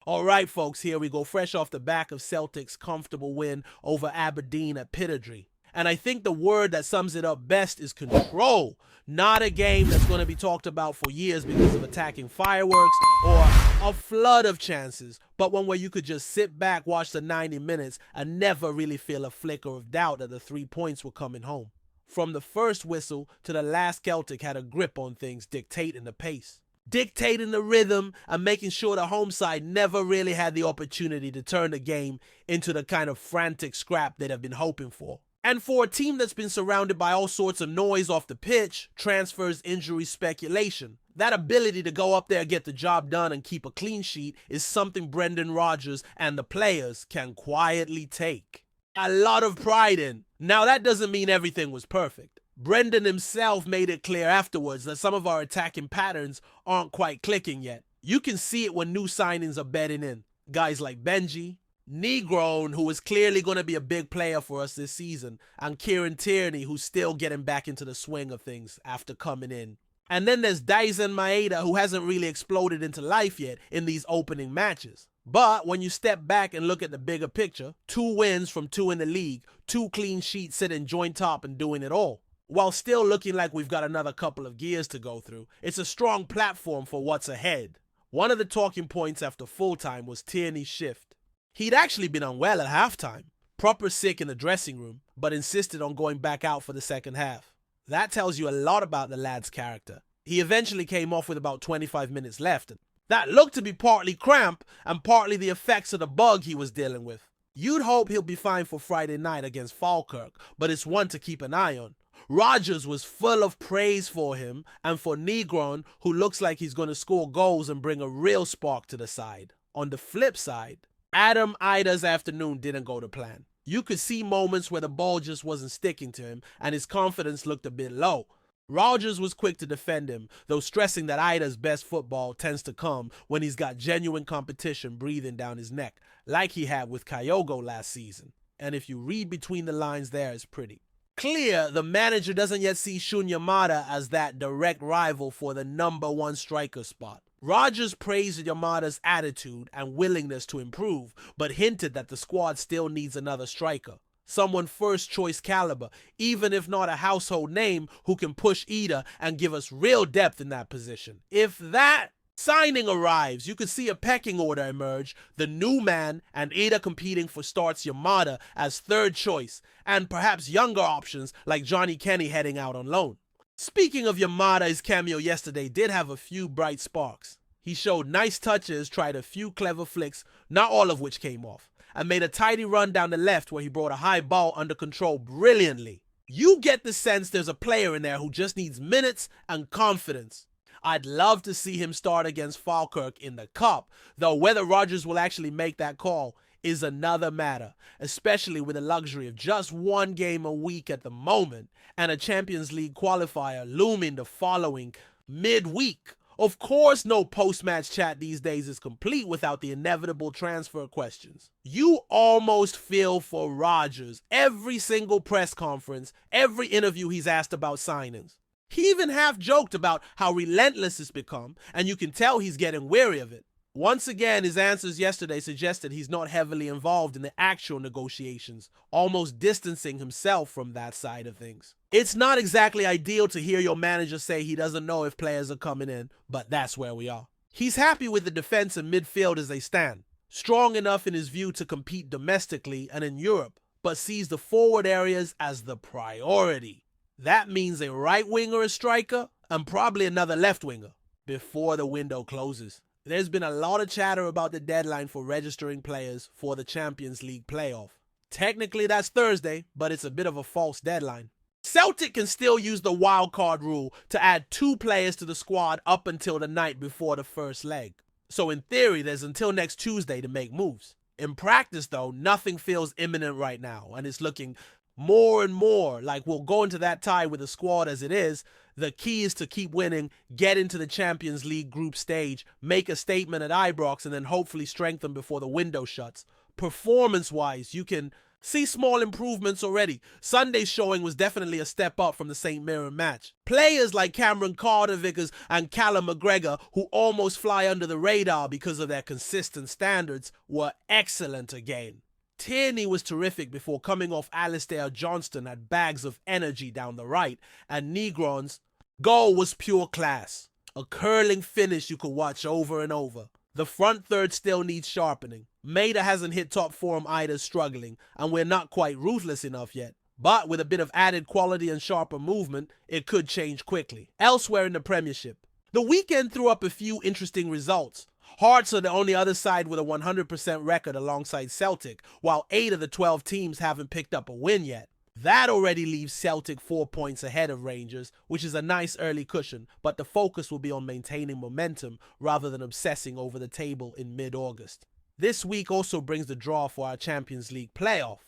All right, folks, here we go, fresh off the back of Celtic's comfortable win over Aberdeen at Pittodrie. And I think the word that sums it up best is control. Not a game that's going to be talked about for years because of attacking fireworks or a flood of chances, but one where you could just sit back, watch the 90 minutes, and never really feel a flicker of doubt that the 3 points were coming home. From the first whistle to the last, Celtic had a grip on things, dictating the pace, dictating the rhythm, and making sure the home side never really had the opportunity to turn the game into the kind of frantic scrap they'd have been hoping for. And for a team that's been surrounded by all sorts of noise off the pitch, transfers, injuries, speculation, that ability to go up there, get the job done, and keep a clean sheet is something Brendan Rodgers and the players can quietly take a lot of pride in. Now, that doesn't mean everything was perfect. Brendan himself made it clear afterwards that some of our attacking patterns aren't quite clicking yet. You can see it when new signings are bedding in. Guys like Benji, Negron, who is clearly going to be a big player for us this season, and Kieran Tierney, who's still getting back into the swing of things after coming in. And then there's Daisen Maeda, who hasn't really exploded into life yet in these opening matches. But when you step back and look at the bigger picture, 2 wins from 2 in the league, 2 clean sheets sitting joint top and doing it all, while still looking like we've got another couple of gears to go through, it's a strong platform for what's ahead. One of the talking points after full time was Tierney's shift. He'd actually been unwell at halftime, proper sick in the dressing room, but insisted on going back out for the second half. That tells you a lot about the lad's character. He eventually came off with about 25 minutes left. That looked to be partly cramp and partly the effects of the bug he was dealing with. You'd hope he'll be fine for Friday night against Falkirk, but it's one to keep an eye on. Rodgers was full of praise for him and for Negron, who looks like he's going to score goals and bring a real spark to the side. On the flip side, Adam Ida's afternoon didn't go to plan. You could see moments where the ball just wasn't sticking to him and his confidence looked a bit low. Rodgers was quick to defend him, though stressing that Ida's best football tends to come when he's got genuine competition breathing down his neck, like he had with Kyogo last season. And if you read between the lines there, it's pretty clear the manager doesn't yet see Shun Yamada as that direct rival for the number 1 striker spot. Rodgers praised Yamada's attitude and willingness to improve, but hinted that the squad still needs another striker. Someone first choice caliber, even if not a household name, who can push Ida and give us real depth in that position. If that signing arrives, you could see a pecking order emerge, the new man and Ida competing for starts Yamada as third choice, and perhaps younger options like Johnny Kenny heading out on loan. Speaking of Yamada, his cameo yesterday did have a few bright sparks. He showed nice touches, tried a few clever flicks, not all of which came off, and made a tidy run down the left where he brought a high ball under control brilliantly. You get the sense there's a player in there who just needs minutes and confidence. I'd love to see him start against Falkirk in the Cup, though whether Rodgers will actually make that call is another matter, especially with the luxury of just 1 game a week at the moment and a Champions League qualifier looming the following midweek. Of course, no post-match chat these days is complete without the inevitable transfer questions. You almost feel for Rodgers every single press conference, every interview he's asked about signings. He even half joked about how relentless it's become, and you can tell he's getting weary of it. Once again, his answers yesterday suggested he's not heavily involved in the actual negotiations, almost distancing himself from that side of things. It's not exactly ideal to hear your manager say he doesn't know if players are coming in, but that's where we are. He's happy with the defense and midfield as they stand, strong enough in his view to compete domestically and in Europe, but sees the forward areas as the priority. That means a right winger, a striker, and probably another left winger before the window closes. There's been a lot of chatter about the deadline for registering players for the Champions League playoff. Technically that's Thursday, but it's a bit of a false deadline. Celtic can still use the wildcard rule to add 2 players to the squad up until the night before the first leg. So in theory, there's until next Tuesday to make moves. In practice though, nothing feels imminent right now, and it's looking more and more like we'll go into that tie with the squad as it is. The key is to keep winning, get into the Champions League group stage, make a statement at Ibrox, and then hopefully strengthen before the window shuts. Performance-wise, you can See small improvements already. Sunday's showing was definitely a step up from the St. Mirren match. Players like Cameron Carter-Vickers and Callum McGregor, who almost fly under the radar because of their consistent standards, were excellent again. Tierney was terrific before coming off Alistair Johnston had bags of energy down the right, and Negron's goal was pure class. A curling finish you could watch over and over. The front third still needs sharpening. Maida hasn't hit top form either, struggling, and we're not quite ruthless enough yet. But with a bit of added quality and sharper movement, it could change quickly. Elsewhere in the Premiership, the weekend threw up a few interesting results. Hearts are the only other side with a 100% record alongside Celtic, while 8 of the 12 teams haven't picked up a win yet. That already leaves Celtic 4 points ahead of Rangers, which is a nice early cushion, but the focus will be on maintaining momentum rather than obsessing over the table in mid-August. This week also brings the draw for our Champions League playoff.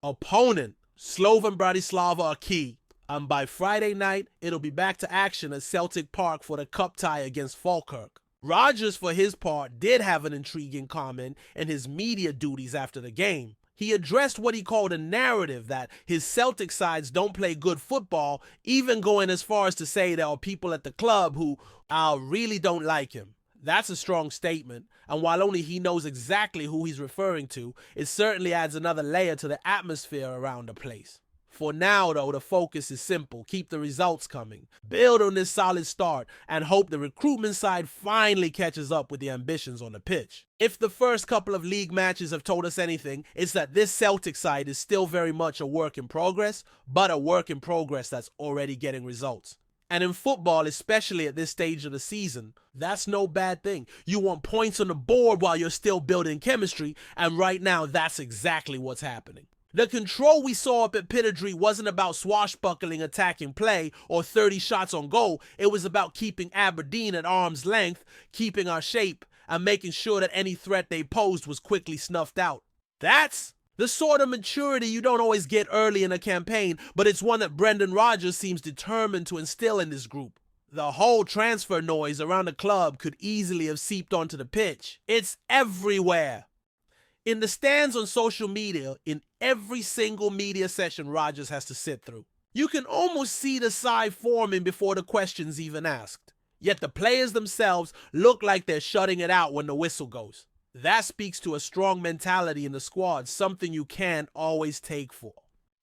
Opponent, Slovan Bratislava are key, and by Friday night, it'll be back to action at Celtic Park for the cup tie against Falkirk. Rodgers, for his part, did have an intriguing comment in his media duties after the game. He addressed what he called a narrative that his Celtic sides don't play good football, even going as far as to say there are people at the club who really don't like him. That's a strong statement, and while only he knows exactly who he's referring to, it certainly adds another layer to the atmosphere around the place. For now, though, the focus is simple. Keep the results coming. Build on this solid start and hope the recruitment side finally catches up with the ambitions on the pitch. If the first couple of league matches have told us anything, it's that this Celtic side is still very much a work in progress, but a work in progress that's already getting results. And in football, especially at this stage of the season, that's no bad thing. You want points on the board while you're still building chemistry, and right now that's exactly what's happening. The control we saw up at Pittodrie wasn't about swashbuckling attacking play or 30 shots on goal. It was about keeping Aberdeen at arm's length, keeping our shape, and making sure that any threat they posed was quickly snuffed out. That's the sort of maturity you don't always get early in a campaign, but it's one that Brendan Rodgers seems determined to instill in this group. The whole transfer noise around the club could easily have seeped onto the pitch. It's everywhere. In the stands on social media, in every single media session Rodgers has to sit through, you can almost see the side forming before the question's even asked. Yet the players themselves look like they're shutting it out when the whistle goes. That speaks to a strong mentality in the squad, something you can't always take for.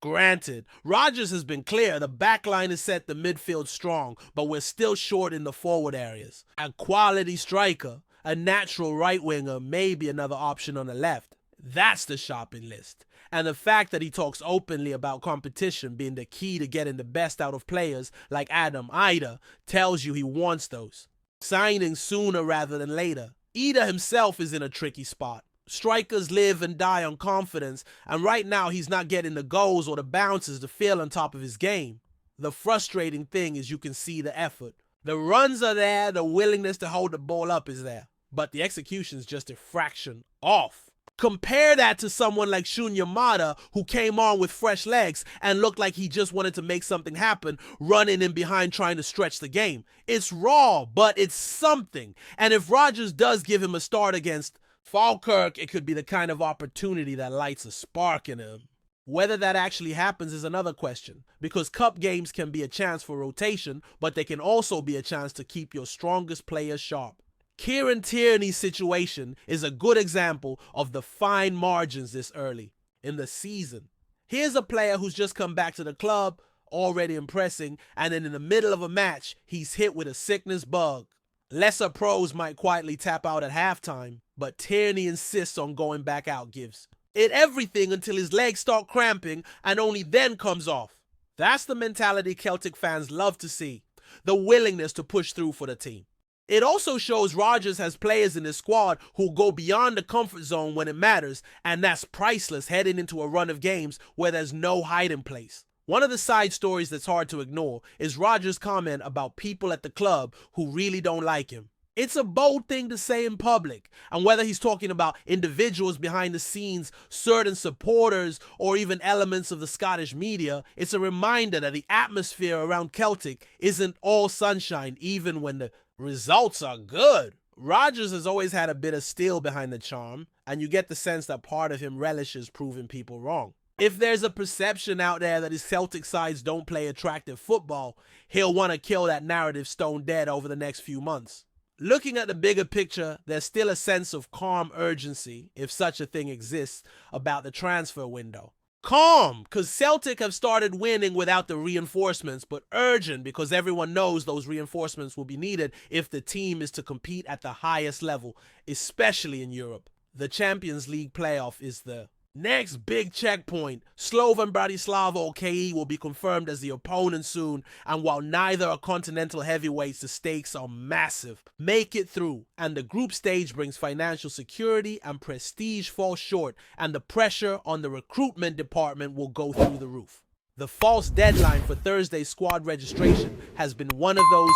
Granted, Rodgers has been clear the backline is set the midfield strong, but we're still short in the forward areas. A quality striker, a natural right winger, may be another option on the left. That's the shopping list. And the fact that he talks openly about competition being the key to getting the best out of players like Adam Ida tells you he wants those. Signing sooner rather than later. Ida himself is in a tricky spot. Strikers live and die on confidence, and right now he's not getting the goals or the bounces to feel on top of his game. The frustrating thing is you can see the effort. The runs are there, the willingness to hold the ball up is there, but the execution's just a fraction off. Compare that to someone like Shun Yamada, who came on with fresh legs and looked like he just wanted to make something happen, running in behind trying to stretch the game. It's raw, but it's something. And if Rodgers does give him a start against Falkirk, it could be the kind of opportunity that lights a spark in him. Whether that actually happens is another question, because cup games can be a chance for rotation, but they can also be a chance to keep your strongest players sharp. Kieran Tierney's situation is a good example of the fine margins this early in the season. Here's a player who's just come back to the club, already impressing, and then in the middle of a match, he's hit with a sickness bug. Lesser pros might quietly tap out at halftime, but Tierney insists on going back out, gives it everything until his legs start cramping and only then comes off. That's the mentality Celtic fans love to see, the willingness to push through for the team. It also shows Rodgers has players in his squad who go beyond the comfort zone when it matters, and that's priceless heading into a run of games where there's no hiding place. One of the side stories that's hard to ignore is Rodgers' comment about people at the club who really don't like him. It's a bold thing to say in public, and whether he's talking about individuals behind the scenes, certain supporters, or even elements of the Scottish media, it's a reminder that the atmosphere around Celtic isn't all sunshine even when the results are good. Rodgers has always had a bit of steel behind the charm, and you get the sense that part of him relishes proving people wrong. If there's a perception out there that his Celtic sides don't play attractive football, he'll want to kill that narrative stone dead over the next few months. Looking at the bigger picture, there's still a sense of calm urgency, if such a thing exists, about the transfer window. Calm, because Celtic have started winning without the reinforcements, but urgent because everyone knows those reinforcements will be needed if the team is to compete at the highest level, especially in Europe. The Champions League playoff is the next big checkpoint. Slovan Bratislava OKE will be confirmed as the opponent soon, and while neither are continental heavyweights, the stakes are massive. Make it through, and the group stage brings financial security, and prestige falls short, and the pressure on the recruitment department will go through the roof. The false deadline for Thursday's squad registration has been one of those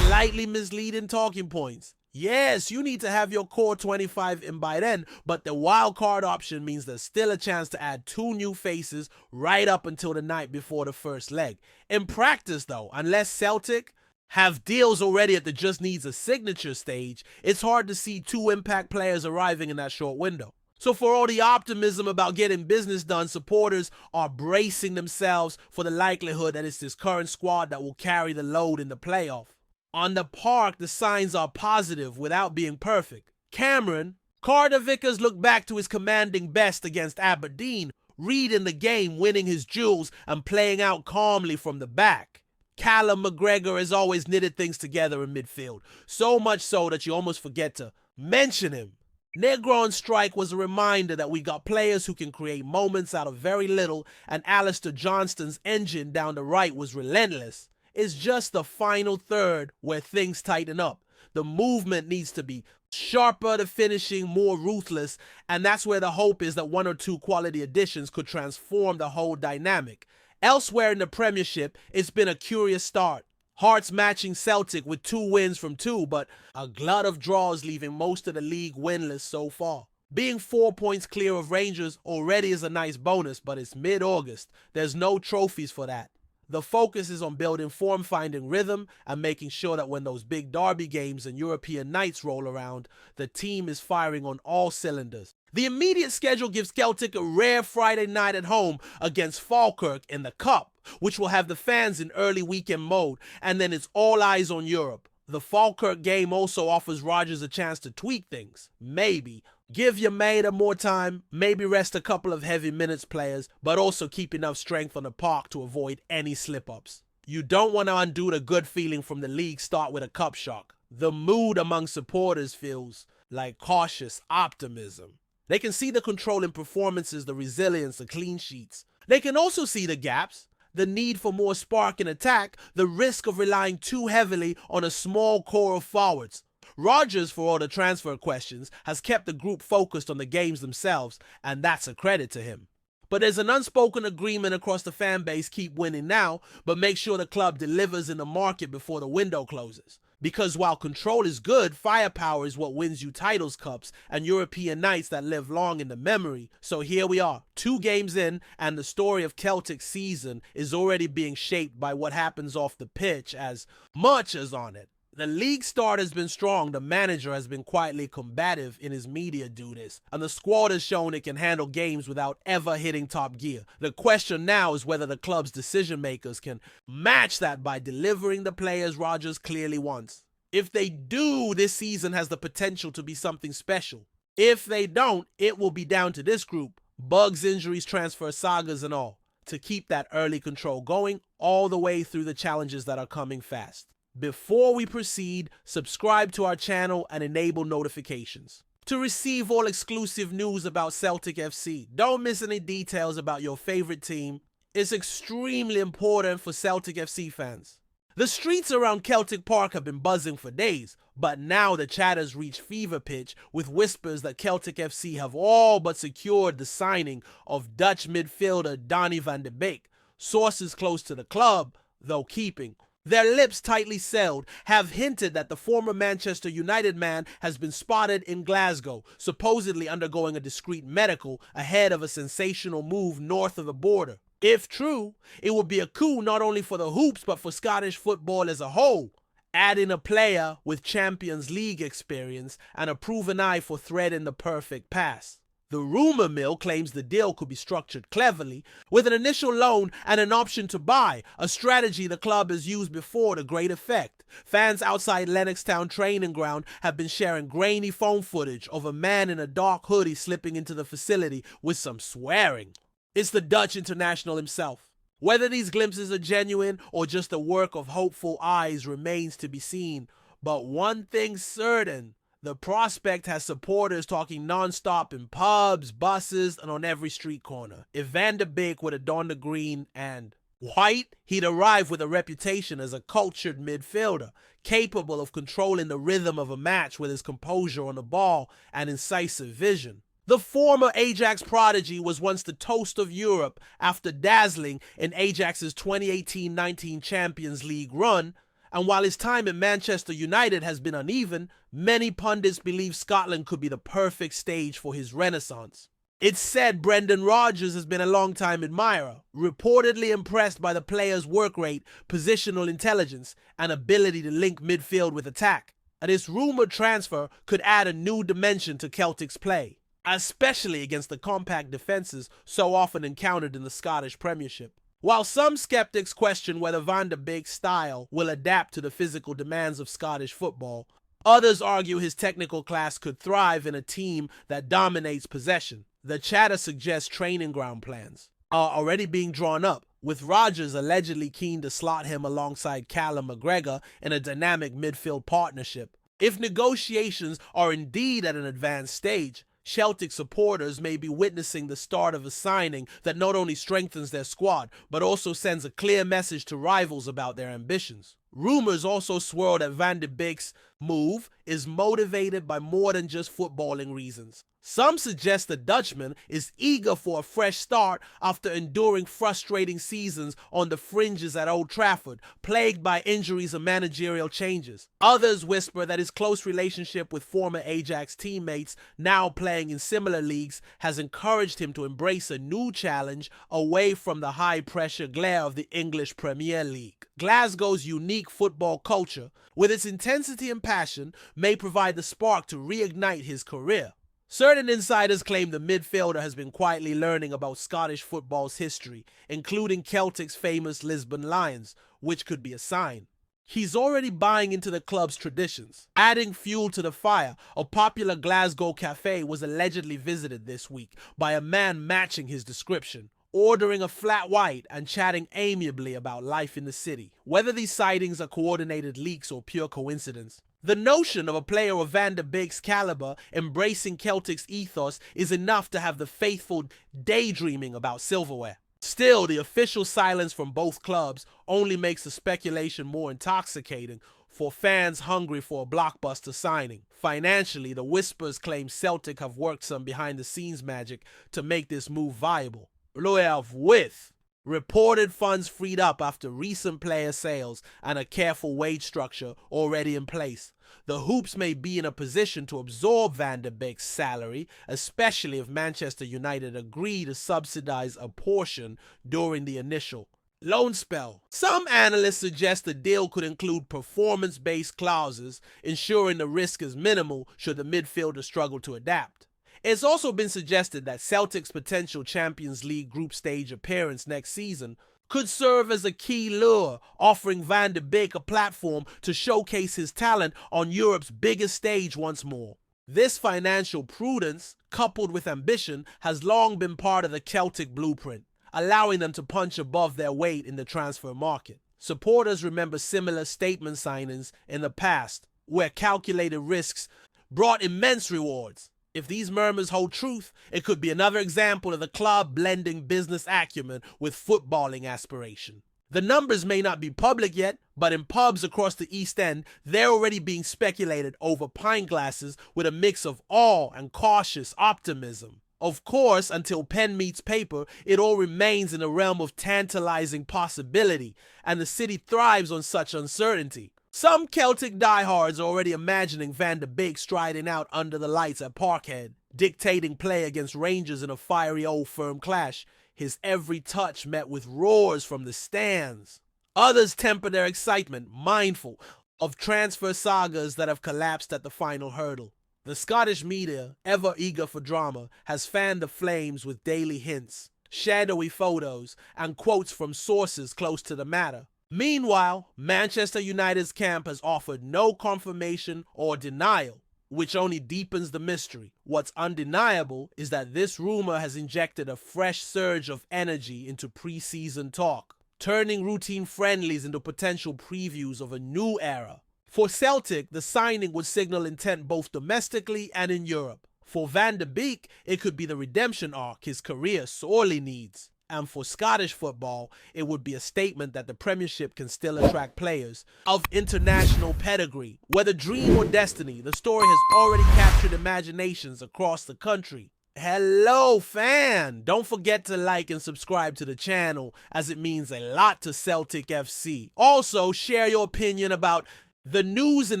slightly misleading talking points. Yes, you need to have your core 25 in by then, but the wild card option means there's still a chance to add 2 new faces right up until the night before the first leg. In practice though, unless Celtic have deals already at the just needs a signature stage, it's hard to see 2 impact players arriving in that short window. So for all the optimism about getting business done, supporters are bracing themselves for the likelihood that it's this current squad that will carry the load in the playoff. On the park, the signs are positive without being perfect. Cameron, Carter Vickers looked back to his commanding best against Aberdeen, reading the game, winning his duels, and playing out calmly from the back. Callum McGregor has always knitted things together in midfield, so much so that you almost forget to mention him. Negron's strike was a reminder that we got players who can create moments out of very little, and Alistair Johnston's engine down the right was relentless. It's just the final third where things tighten up. The movement needs to be sharper, the finishing more ruthless, and that's where the hope is that 1 or 2 quality additions could transform the whole dynamic. Elsewhere in the Premiership, it's been a curious start. Hearts matching Celtic with 2 wins from 2, but a glut of draws leaving most of the league winless so far. Being 4 points clear of Rangers already is a nice bonus, but it's mid-August. There's no trophies for that. The focus is on building form, finding rhythm, and making sure that when those big derby games and European nights roll around, the team is firing on all cylinders. The immediate schedule gives Celtic a rare Friday night at home against Falkirk in the Cup, which will have the fans in early weekend mode, and then it's all eyes on Europe. The Falkirk game also offers Rodgers a chance to tweak things. Maybe. Give your Maida more time, maybe rest a couple of heavy minutes players, but also keep enough strength on the park to avoid any slip-ups. You don't want to undo the good feeling from the league start with a cup shock. The mood among supporters feels like cautious optimism. They can see the control in performances, the resilience, the clean sheets. They can also see the gaps, the need for more spark in attack, the risk of relying too heavily on a small core of forwards. Rodgers, for all the transfer questions, has kept the group focused on the games themselves, and that's a credit to him. But there's an unspoken agreement across the fan base: keep winning now, but make sure the club delivers in the market before the window closes. Because while control is good, firepower is what wins you titles, cups, and European nights that live long in the memory. So here we are, 2 games in, and the story of Celtic's season is already being shaped by what happens off the pitch as much as on it. The league start has been strong, the manager has been quietly combative in his media duties, and the squad has shown it can handle games without ever hitting top gear. The question now is whether the club's decision makers can match that by delivering the players Rodgers clearly wants. If they do, this season has the potential to be something special. If they don't, it will be down to this group, bugs, injuries, transfer sagas and all, to keep that early control going all the way through the challenges that are coming fast. Before we proceed, subscribe to our channel and enable notifications to receive all exclusive news about Celtic FC. Don't miss any details about your favorite team. It's extremely important for Celtic FC fans. The streets around Celtic Park have been buzzing for days, but now the chatter's reached fever pitch with whispers that Celtic FC have all but secured the signing of Dutch midfielder Donny van de Beek. Sources close to the club, though keeping their lips tightly sealed, have hinted that the former Manchester United man has been spotted in Glasgow, supposedly undergoing a discreet medical ahead of a sensational move north of the border. If true, it would be a coup not only for the hoops but for Scottish football as a whole, adding a player with Champions League experience and a proven eye for threading the perfect pass. The rumor mill claims the deal could be structured cleverly, with an initial loan and an option to buy, a strategy the club has used before to great effect. Fans outside Lennoxtown training ground have been sharing grainy phone footage of a man in a dark hoodie slipping into the facility with some swearing. It's the Dutch international himself. Whether these glimpses are genuine or just a work of hopeful eyes remains to be seen, but one thing's certain. The prospect has supporters talking non-stop in pubs, buses, and on every street corner. If Van de Beek would have donned the green and white, he'd arrive with a reputation as a cultured midfielder, capable of controlling the rhythm of a match with his composure on the ball and incisive vision. The former Ajax prodigy was once the toast of Europe after dazzling in Ajax's 2018-19 Champions League run, and while his time at Manchester United has been uneven, many pundits believe Scotland could be the perfect stage for his renaissance. It's said Brendan Rodgers has been a long-time admirer, reportedly impressed by the player's work rate, positional intelligence, and ability to link midfield with attack. And this rumored transfer could add a new dimension to Celtic's play, especially against the compact defences so often encountered in the Scottish Premiership. While some skeptics question whether Van de Beek's style will adapt to the physical demands of Scottish football, others argue his technical class could thrive in a team that dominates possession. The chatter suggests training ground plans are already being drawn up, with Rodgers allegedly keen to slot him alongside Callum McGregor in a dynamic midfield partnership. If negotiations are indeed at an advanced stage, Celtic supporters may be witnessing the start of a signing that not only strengthens their squad, but also sends a clear message to rivals about their ambitions. Rumors also swirl that Van de Beek's move is motivated by more than just footballing reasons. Some suggest the Dutchman is eager for a fresh start after enduring frustrating seasons on the fringes at Old Trafford, plagued by injuries and managerial changes. Others whisper that his close relationship with former Ajax teammates, now playing in similar leagues, has encouraged him to embrace a new challenge away from the high-pressure glare of the English Premier League. Glasgow's unique football culture, with its intensity and passion, may provide the spark to reignite his career. Certain insiders claim the midfielder has been quietly learning about Scottish football's history, including Celtic's famous Lisbon Lions, which could be a sign. He's already buying into the club's traditions. Adding fuel to the fire, a popular Glasgow cafe was allegedly visited this week by a man matching his description, ordering a flat white and chatting amiably about life in the city. Whether these sightings are coordinated leaks or pure coincidence, the notion of a player of Van de Beek's caliber embracing Celtic's ethos is enough to have the faithful daydreaming about silverware. Still, the official silence from both clubs only makes the speculation more intoxicating for fans hungry for a blockbuster signing. Financially, the whispers claim Celtic have worked some behind-the-scenes magic to make this move viable. With reported funds freed up after recent player sales and a careful wage structure already in place, the Hoops may be in a position to absorb Van de Beek's salary, especially if Manchester United agree to subsidize a portion during the initial loan spell. Some analysts suggest the deal could include performance-based clauses, ensuring the risk is minimal should the midfielder struggle to adapt. It's also been suggested that Celtic's potential Champions League group stage appearance next season could serve as a key lure, offering Van de Beek a platform to showcase his talent on Europe's biggest stage once more. This financial prudence, coupled with ambition, has long been part of the Celtic blueprint, allowing them to punch above their weight in the transfer market. Supporters remember similar statement signings in the past, where calculated risks brought immense rewards. If these murmurs hold truth, it could be another example of the club blending business acumen with footballing aspiration. The numbers may not be public yet, but in pubs across the East End, they're already being speculated over pint glasses with a mix of awe and cautious optimism. Of course, until pen meets paper, it all remains in the realm of tantalizing possibility, and the city thrives on such uncertainty. Some Celtic diehards are already imagining Van de Beek striding out under the lights at Parkhead, dictating play against Rangers in a fiery Old Firm clash, his every touch met with roars from the stands. Others temper their excitement, mindful of transfer sagas that have collapsed at the final hurdle. The Scottish media, ever eager for drama, has fanned the flames with daily hints, shadowy photos, and quotes from sources close to the matter. Meanwhile, Manchester United's camp has offered no confirmation or denial, which only deepens the mystery. What's undeniable is that this rumor has injected a fresh surge of energy into pre-season talk, turning routine friendlies into potential previews of a new era. For Celtic, the signing would signal intent both domestically and in Europe. For Van de Beek, it could be the redemption arc his career sorely needs. And for Scottish football, it would be a statement that the Premiership can still attract players of international pedigree. Whether dream or destiny, the story has already captured imaginations across the country. Hello, fan! Don't forget to like and subscribe to the channel, as it means a lot to Celtic FC. Also, share your opinion about the news in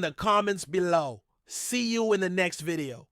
the comments below. See you in the next video.